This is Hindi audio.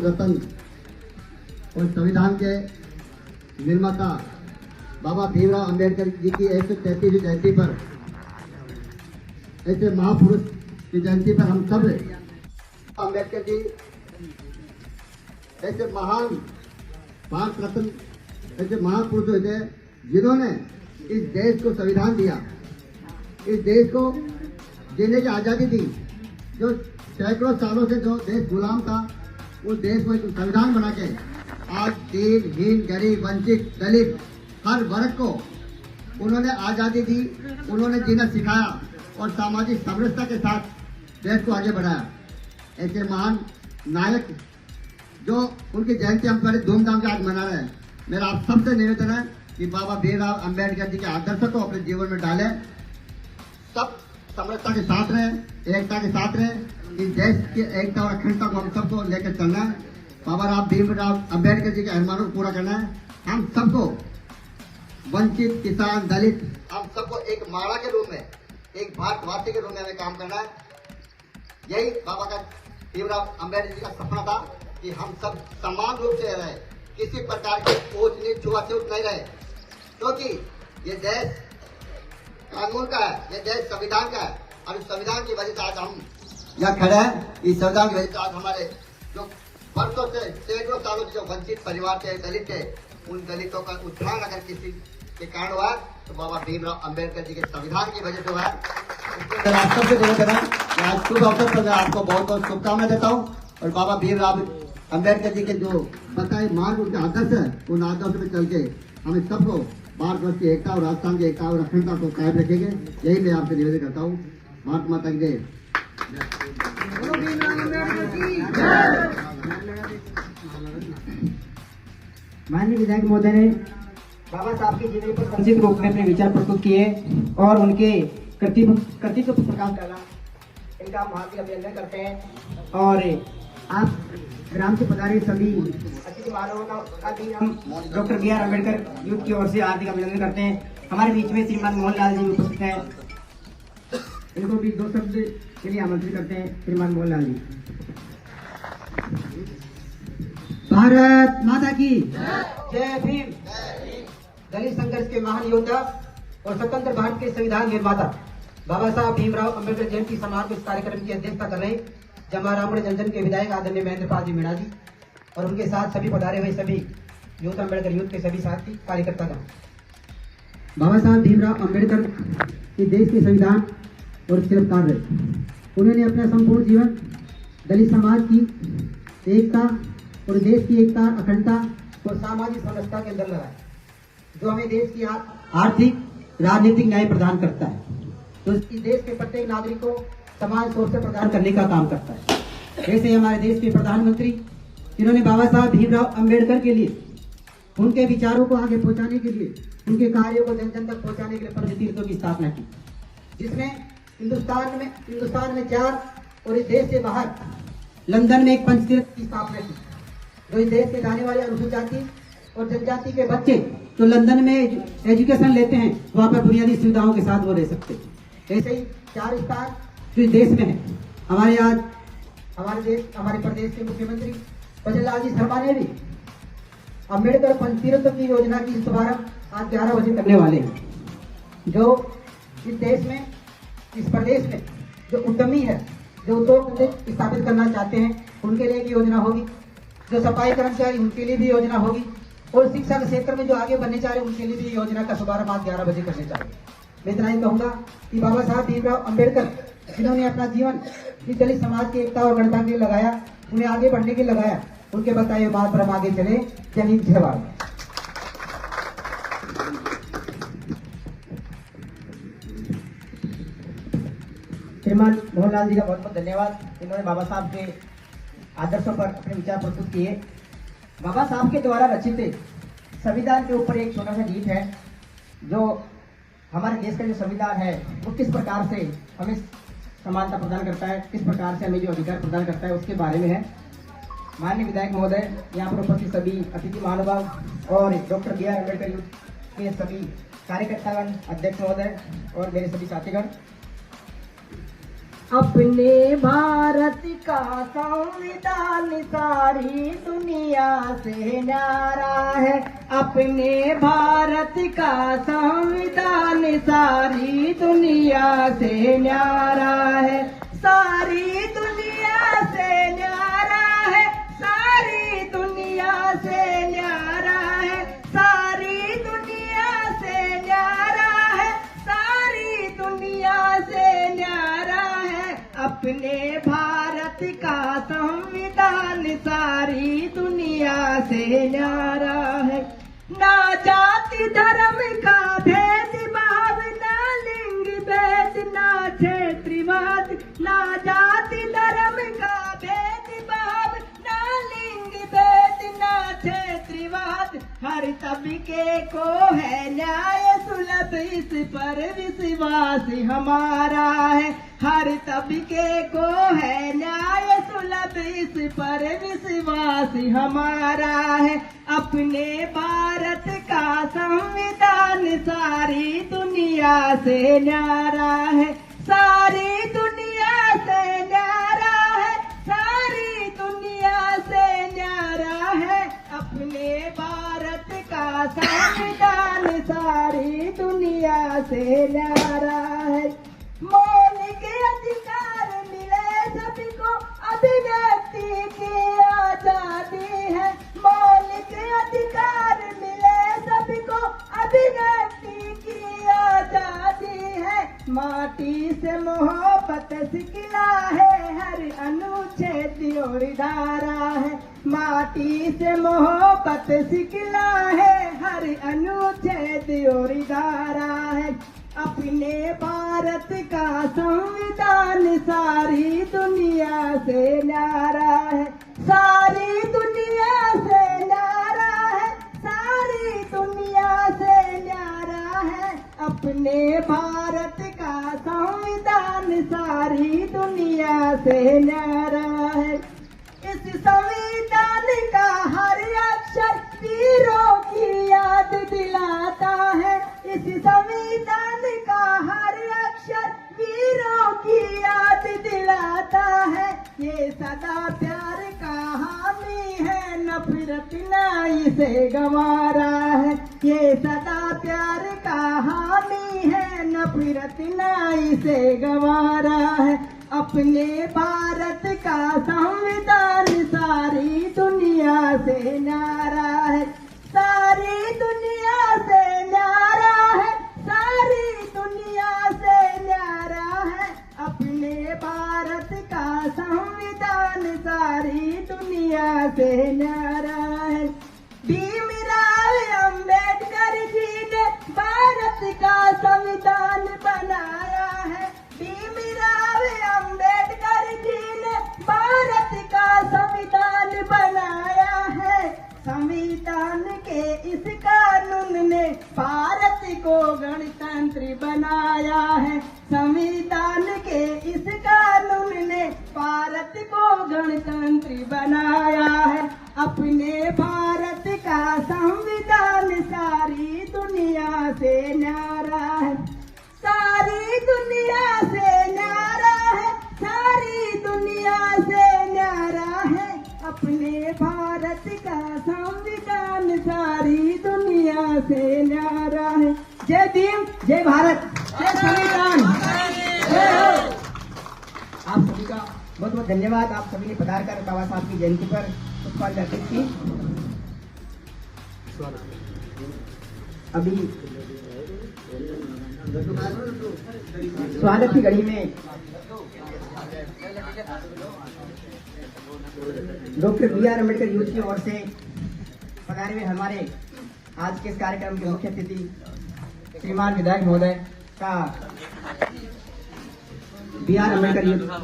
रत्न और संविधान के निर्माता बाबा भीमराव अंबेडकर जी की 133वीं जयंती पर, ऐसे महापुरुष की जयंती पर हम सब अंबेडकर जी ऐसे महान भारत रत्न, ऐसे महापुरुष हुए थे जिन्होंने इस देश को संविधान दिया, इस देश को जीने की आज़ादी दी। जो सैकड़ों सालों से जो देश गुलाम था, उस देश को एक संविधान बना के आज दीनहीन, गरीब, वंचित, दलित हर वर्ग को उन्होंने आज़ादी दी, उन्होंने जीना सिखाया और सामाजिक समरसता के साथ देश को आगे बढ़ाया। ऐसे महान नायक जो उनकी जयंती हम बड़े धूमधाम से आज मना रहे हैं, मेरा आप सबसे निवेदन है कि बाबा भीमराव अंबेडकर जी के आदर्श को अपने जीवन में डालें, सब समरसता के साथ रहें, एकता के साथ रहें। इस देश की एकता और अखंडता को हम सबको लेकर चलना है। बाबा भीमराव अंबेडकर जी के अरमानों को पूरा करना है। हम सबको वंचित, किसान, दलित, हम सबको एक माड़ा के रूप में, एक भारतवासी के रूप में हमें काम करना है। यही बाबा का भीमराव अंबेडकर जी का सपना था कि हम सब समान रूप से रहे, किसी प्रकार की ऊंच नीच, छुआछूत नहीं रहे, क्योंकि ये देश कानून का है, ये देश संविधान का है और इस संविधान की वजह से आज हम यहाँ खड़े हैं। इस संविधान की वजह से आज हमारे जो वर्षों से, सैकड़ों सालों से जो वंचित परिवार थे, दलित थे, उन दलितों का उत्थान अगर किसी के कारण हुआ तो बाबा भीमराव अंबेडकर जी के संविधान की वजह से हुआ। आप सबसे निवेदन है, आज शुभ अवसर पर मैं आपको बहुत बहुत शुभकामनाएं देता हूँ और बाबा भीमराव अंबेडकर जी के जो बताए मार्ग, उनके आदर्श है, उन आदर्श में चल के हमें सबको भारतवर्ष की एकता और राजस्थान की एकता और अखंडता को कायम रखेंगे। यही मैं आपसे निवेदन करता हूँ। भारत माता की जय। माननीय विधायक महोदय ने बाबा साहब के जीवन पर संक्षिप्त रूप में अपने विचार प्रस्तुत किए और उनके कृतित्व पर प्रकाश डाला। इनका हम हार्दिक अभिनंदन करते हैं और आप ग्राम से पधारे सभी अतिथि महानुभावों का भी हम doctor B R Ambedkar youth की ओर से हार्दिक अभिनंदन करते हैं। हमारे बीच में श्रीमान मोहनलाल जी उपस्थित हैं, इनको भी दो शब्द के लिए आमंत्रित करते हैं। श्रीमान मोहनलाल जी। भारत माता की जय भीम। दलित संघर्ष के महान योद्धा और स्वतंत्र भारत के संविधान निर्माता बाबा साहब भीमराव अम्बेडकर जयंती समारोह में इस कार्यक्रम की अध्यक्षता कर रहे जमारामगढ़ जंक्शन के विधायक आदरणीय महेंद्रपाल जी मीणा जी और उनके साथ सभी पधारे हुए सभी यूथ अम्बेडकर यूथ के सभी साथी कार्यकर्ता। बाबा साहब भीमराव अम्बेडकर इस देश के संविधान और शिल्पकार रहे। उन्होंने अपना संपूर्ण जीवन दलित समाज की एकता और देश की एकता, अखंडता और सामाजिक समरसता के अंदर लगाया, जो हमें देश की आर्थिक, राजनीतिक न्याय प्रदान करता है, तो इस देश के प्रत्येक नागरिक को समान अवसर प्रदान करने का काम करता है। ऐसे हमारे देश के प्रधानमंत्री, जिन्होंने बाबा साहब भीमराव अम्बेडकर के लिए, उनके विचारों को आगे पहुंचाने के लिए, उनके कार्यों को जन जन तक पहुंचाने के लिए पंचतीर्थों की स्थापना की, जिसमें हिंदुस्तान में 4 और इस देश से बाहर लंदन में एक पंचतीर्थ की स्थापना की, जो इस देश के जाने वाले अनुसूचित जाति और जनजाति के बच्चे जो लंदन में एजुकेशन लेते हैं, वहाँ पर बुनियादी सुविधाओं के साथ वो रह सकते हैं। ऐसे ही 4 स्थान जो इस देश में है। हमारे प्रदेश के मुख्यमंत्री भजनलाल जी शर्मा ने भी अम्बेडकर पंचतीर्थ की योजना की शुभारंभ आज 11 बजे करने वाले हैं, जो इस देश में, इस प्रदेश में जो उद्यमी है, जो उद्योग स्थापित करना चाहते हैं, उनके लिए भी योजना होगी, जो सफाई कर्मचारी उनके लिए भी योजना होगी और शिक्षा के क्षेत्र में जो आगे बढ़ने चाह रहे हैं उनके लिए भी योजना का शुभारंभ आज 11 बजे करने चाहिए। मैं इतना ही कहूँगा कि बाबा साहब भीमराव अम्बेडकर, जिन्होंने अपना जीवन इस दलित समाज की एकता और अखंडता के लिए लगाया, उन्हें आगे बढ़ने के लिए लगाया, उनके बताए बात पर हम आगे चले। जय हिंद, जय भारत। श्रीमान मोहनलाल जी का बहुत बहुत धन्यवाद। इन्होंने बाबा साहब के आदर्शों पर अपने विचार प्रस्तुत किए। बाबा साहब के द्वारा रचित संविधान के ऊपर एक छोटा सा गीत है, जो हमारे देश का जो संविधान है वो किस प्रकार से हमें समानता प्रदान करता है, किस प्रकार से हमें जो अधिकार प्रदान करता है, उसके बारे में है। माननीय विधायक महोदय, यहाँ पर उपस्थित सभी अतिथि महानुभाव और doctor B R Ambedkar youth के सभी कार्यकर्तागण, अध्यक्ष महोदय और मेरे सभी साथीगण, अपने भारत का संविधान सारी दुनिया से न्यारा है। अपने भारत का संविधान सारी दुनिया से न्यारा है। सारी दुनिया से न्यारा है। सारी दुनिया से न्यारा है। सारी दुनिया से न्यारा है। सारी दुनिया से न्यारा है। अपने भारत का संविधान सारी दुनिया से न्यारा है। ना जाति धर्म का भेदभाव, ना लिंग भेद, ना क्षेत्रवाद। ना जाति धर्म का भेदभाव, ना लिंग भेद, ना क्षेत्रवाद। हर तबके को है न्याय सुलभ, इस पर विश्वास हमारा है। हर तबके को है न्याय सुलभ, इस पर विश्वास हमारा है। अपने भारत का संविधान सारी दुनिया से न्यारा है। सारी दुनिया से न्यारा है। सारी दुनिया से न्यारा है। अपने भारत का संविधान सारी दुनिया से न्यारा है। मौलिक अधिकार मिले सभी को, अभिव्यक्ति की आजादी है। मौलिक अधिकार मिले सभी को, अभिव्यक्ति की आजादी है। माटी से मोहब्बत सिखला है, हर अनुच्छेद और धारा है। माटी से मोहब्बत सिखला है, हर अनुच्छेद और धारा है। अपने भारत का संविधान सारी दुनिया से न्यारा है। सारी दुनिया से न्यारा है। सारी दुनिया से न्यारा है। अपने भारत का संविधान सारी दुनिया से न्यारा है। इस संविधान का हर अक्षर वीरों की याद दिलाता है। इस संविधान का हर अक्षर वीरों की याद दिलाता है। ये सदा प्यार का हामी है, नफरत न इसे गंवारा है। ये सदा प्यार का हामी है, नफरत न इसे गंवारा है। अपने भारत का संविधान सारी दुनिया से न्यारा है। सारी दुनिया से न्यारा है। सारी दुनिया से न्यारा है। अपने भारत का संविधान सारी दुनिया से न्यारा है। भीमराव अंबेडकर जी ने भारत का संविधान बनाया है। भीमराव अंबेडकर जी ने भारत का संविधान बनाया है। संविधान के इस कानून ने भारत को गणतंत्र बनाया है। संविधान के इस कानून ने भारत को गणतंत्र बनाया है। अपने भारत का संविधान सारी दुनिया से न्यारा है। सारी दुनिया से न्यारा है। सारी दुनिया से न्यारा है। अपने भारत का संविधान सारी दुनिया से न्यारा है। जय भीम, जय भारत, जय संविधान, जय हो। आप सभी का बहुत बहुत धन्यवाद। आप सभी ने पधार कर बाबा साहब की जयंती पर पुष्पांजलि अर्पित की। अभी स्वागत की घड़ी में डॉक्टर बी.आर. अम्बेडकर यूथ की ओर से पधारे हुए हमारे आज के इस कार्यक्रम के मुख्य अतिथि श्रीमान विधायक महोदय का बी.आर. अम्बेडकर यूथ